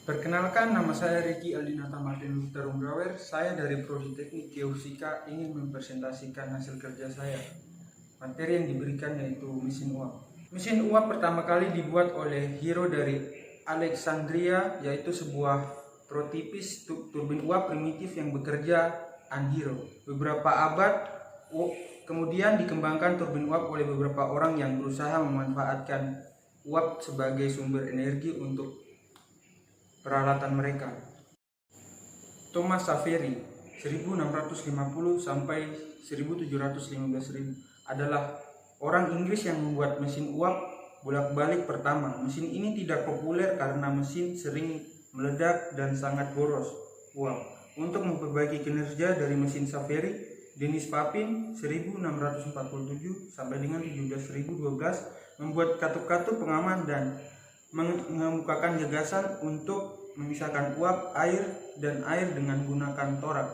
Perkenalkan, nama saya Ricky Aldinata Martin Luther Unggawer. Saya dari Prodi Teknik Geofisika ingin mempresentasikan hasil kerja saya. Materi yang diberikan yaitu mesin uap. Mesin uap pertama kali dibuat oleh Hero dari Alexandria, yaitu sebuah prototipis turbin uap primitif yang bekerja anhero. Beberapa abad kemudian dikembangkan turbin uap oleh beberapa orang yang berusaha memanfaatkan uap sebagai sumber energi untuk peralatan mereka. Thomas Savery 1650 sampai 1715 adalah orang Inggris yang membuat mesin uap bolak-balik pertama. Mesin ini tidak populer karena mesin sering meledak dan sangat boros uap. Untuk memperbaiki kinerja dari mesin Savery, Dennis Papin 1647 sampai dengan 1712 membuat katup-katup pengaman dan mengemukakan gagasan untuk memisahkan uap, air, dan air dengan menggunakan torak.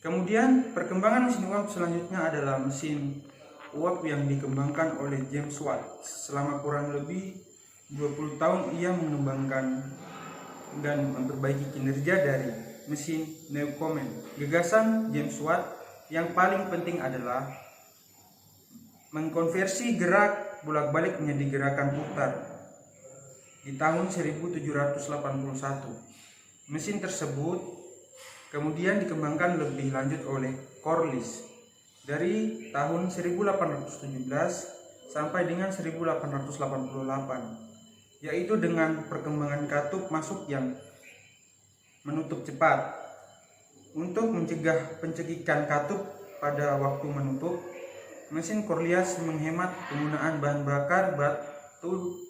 Kemudian perkembangan mesin uap selanjutnya adalah mesin uap yang dikembangkan oleh James Watt. Selama kurang lebih 20 tahun ia mengembangkan dan memperbaiki kinerja dari mesin Newcomen. Gagasan James Watt yang paling penting adalah mengkonversi gerak bolak-balik menjadi gerakan putar. Di tahun 1781, mesin tersebut kemudian dikembangkan lebih lanjut oleh Corliss dari tahun 1817 sampai dengan 1888, yaitu dengan perkembangan katup masuk yang menutup cepat. Untuk mencegah pencekikan katup pada waktu menutup, mesin Corliss menghemat penggunaan bahan bakar batu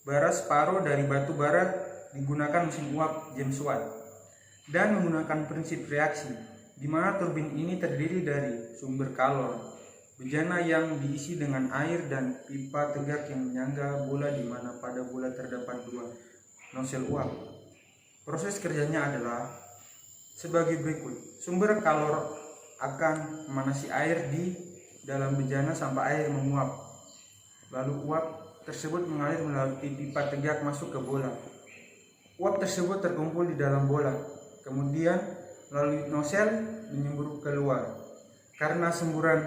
bara separuh dari batu bara digunakan mesin uap James Watt dan menggunakan prinsip reaksi, di mana turbin ini terdiri dari sumber kalor, bejana yang diisi dengan air dan pipa tegak yang menyangga bola di mana pada bola terdapat dua nosel uap. Proses kerjanya adalah sebagai berikut. Sumber kalor akan memanasi air di dalam bejana sampai air menguap. Lalu uap tersebut mengalir melalui pipa tegak masuk ke bola. Uap tersebut terkumpul di dalam bola, kemudian melalui nosel menyembur keluar. Karena semburan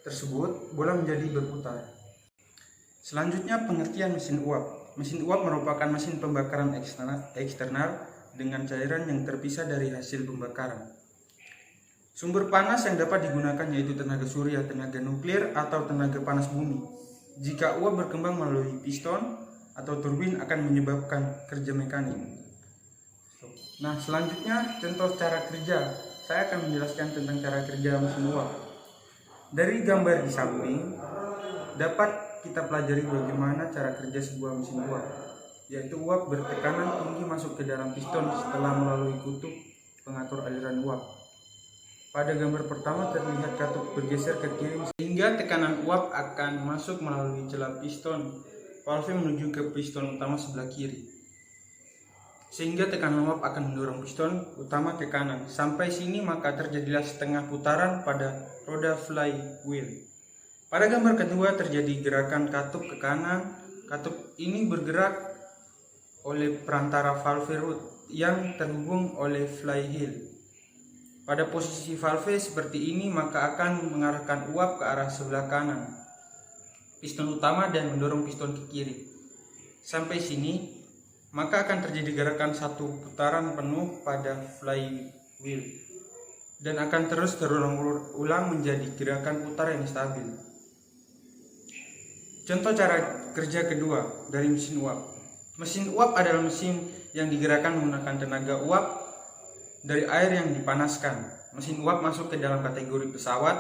tersebut, bola menjadi berputar. Selanjutnya pengertian mesin uap. Mesin uap merupakan mesin pembakaran eksternal dengan cairan yang terpisah dari hasil pembakaran. Sumber panas yang dapat digunakan yaitu tenaga surya, tenaga nuklir, atau tenaga panas bumi. Jika uap berkembang melalui piston atau turbin akan menyebabkan kerja mekanik. Nah, selanjutnya contoh cara kerja. Saya akan menjelaskan tentang cara kerja mesin uap. Dari gambar di samping dapat kita pelajari bagaimana cara kerja sebuah mesin uap, yaitu uap bertekanan tinggi masuk ke dalam piston setelah melalui kutub pengatur aliran uap. Pada gambar pertama terlihat katup bergeser ke kiri sehingga tekanan uap akan masuk melalui celah piston valve menuju ke piston utama sebelah kiri. Sehingga tekanan uap akan mendorong piston utama ke kanan. Sampai sini maka terjadilah setengah putaran pada roda flywheel. Pada gambar kedua terjadi gerakan katup ke kanan. Katup ini bergerak oleh perantara valve root yang terhubung oleh flywheel. Pada posisi valve seperti ini maka akan mengarahkan uap ke arah sebelah kanan piston utama dan mendorong piston ke kiri. Sampai sini maka akan terjadi gerakan satu putaran penuh pada flywheel dan akan terus terulang menjadi gerakan putar yang stabil. Contoh cara kerja kedua dari mesin uap. Mesin uap adalah mesin yang digerakkan menggunakan tenaga uap dari air yang dipanaskan. Mesin uap masuk ke dalam kategori pesawat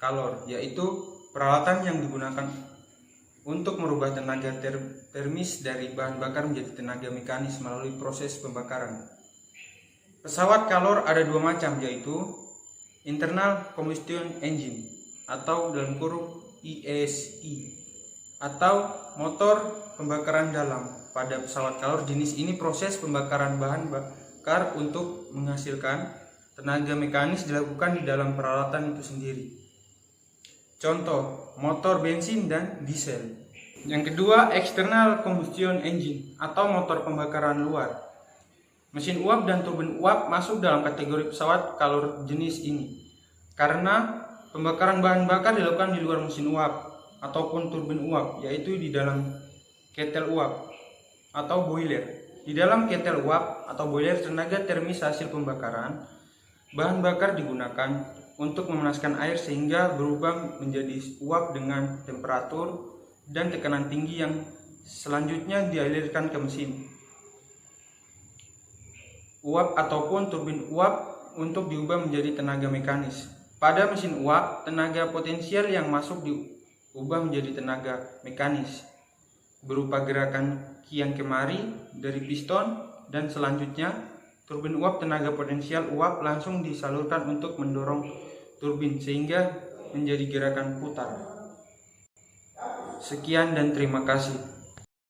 kalor, yaitu peralatan yang digunakan untuk merubah tenaga termis dari bahan bakar menjadi tenaga mekanis melalui proses pembakaran. Pesawat kalor ada dua macam, yaitu internal combustion engine atau dalam kurung ISE atau motor pembakaran dalam. Pada pesawat kalor jenis ini proses pembakaran bahan bakar untuk menghasilkan tenaga mekanis dilakukan di dalam peralatan itu sendiri. Contoh, motor bensin dan diesel. Yang kedua, external combustion engine atau motor pembakaran luar. Mesin uap dan turbin uap masuk dalam kategori pesawat kalor jenis ini karena pembakaran bahan bakar dilakukan di luar mesin uap ataupun turbin uap, yaitu di dalam ketel uap atau boiler. Di dalam ketel uap atau boiler, tenaga termis hasil pembakaran bahan bakar digunakan untuk memanaskan air sehingga berubah menjadi uap dengan temperatur dan tekanan tinggi yang selanjutnya dialirkan ke mesin uap ataupun turbin uap untuk diubah menjadi tenaga mekanis. Pada mesin uap, tenaga potensial yang masuk diubah menjadi tenaga mekanis berupa gerakan kian kemari dari piston, dan selanjutnya turbin uap tenaga potensial uap langsung disalurkan untuk mendorong turbin sehingga menjadi gerakan putar. Sekian dan terima kasih.